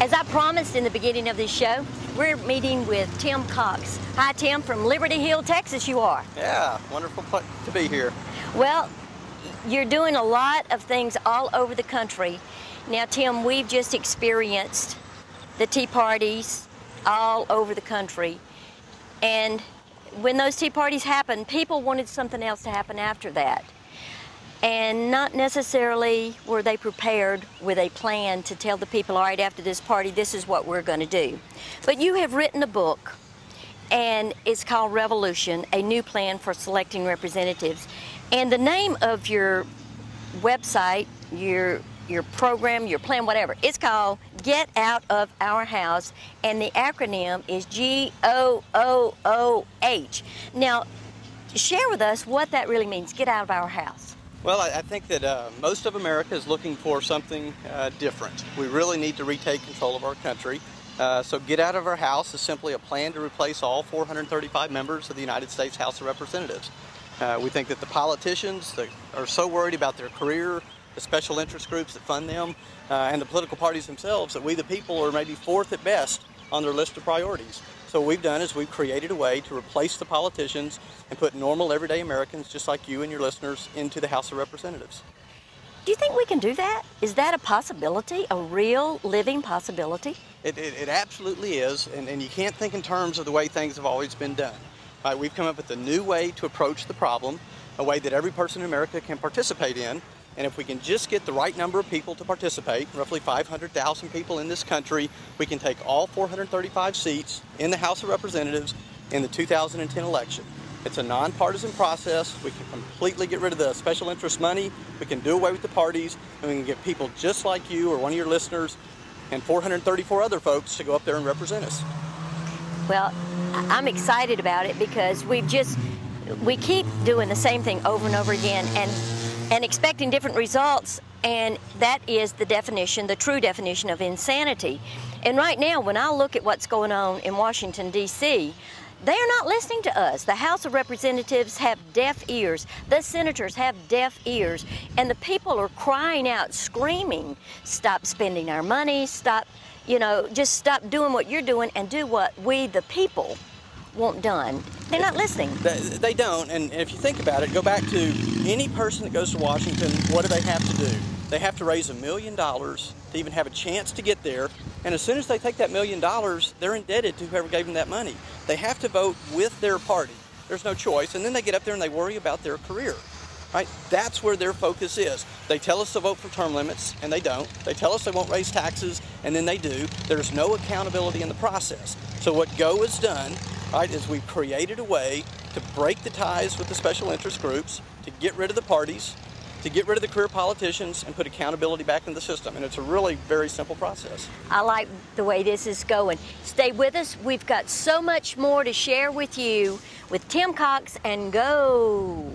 As I promised in the beginning of this show, we're meeting with Tim Cox. Hi, Tim, from Liberty Hill, Texas, you are. Yeah, wonderful to be here. Well, you're doing a lot of things all over the country. Now, Tim, we've just experienced the tea parties all over the country. And when those tea parties happened, people wanted something else to happen after that. And not necessarily were they prepared with a plan to tell the people, all right, after this party, this is what we're going to do. But you have written a book, and it's called Revolution, A New Plan for Selecting Representatives. And the name of your website, your program, your plan, whatever, it's called Get Out of Our House, and the acronym is GOOH. Now, share with us what that really means, get out of our house. Well, I think that most of America is looking for something different. We really need to retake control of our country. So Get Out of Our House is simply a plan to replace all 435 members of the United States House of Representatives. We think that the politicians that are so worried about their career, the special interest groups that fund them, and the political parties themselves, that we the people are maybe fourth at best on their list of priorities. So what we've done is we've created a way to replace the politicians and put normal, everyday Americans, just like you and your listeners, into the House of Representatives. Do you think we can do that? Is that a possibility, a real living possibility? It absolutely is, and you can't think in terms of the way things have always been done. We've come up with a new way to approach the problem, a way that every person in America can participate in. And if we can just get the right number of people to participate, roughly 500,000 people in this country, we can take all 435 seats in the House of Representatives in the 2010 election. It's a nonpartisan process. We can completely get rid of the special interest money. We can do away with the parties, and we can get people just like you or one of your listeners and 434 other folks to go up there and represent us. Well, I'm excited about it because we keep doing the same thing over and over again and expecting different results, and that is the definition, the true definition of insanity. And right now, when I look at what's going on in Washington, D.C., they are not listening to us. The House of Representatives have deaf ears. The senators have deaf ears. And the people are crying out, screaming, stop spending our money, stop, just stop doing what you're doing and do what we, the people, want done. They're not listening. They don't, and if you think about it, go back to any person that goes to Washington, what do they have to do? They have to raise $1 million to even have a chance to get there, and as soon as they take that $1 million, they're indebted to whoever gave them that money. They have to vote with their party. There's no choice, and then they get up there and they worry about their career. Right? That's where their focus is. They tell us to vote for term limits, and they don't. They tell us they won't raise taxes, and then they do. There's no accountability in the process. So what GO has done, right, is we've created a way to break the ties with the special interest groups, to get rid of the parties, to get rid of the career politicians, and put accountability back in the system. And it's a really very simple process. I like the way this is going. Stay with us. We've got so much more to share with you with Tim Cox and GO.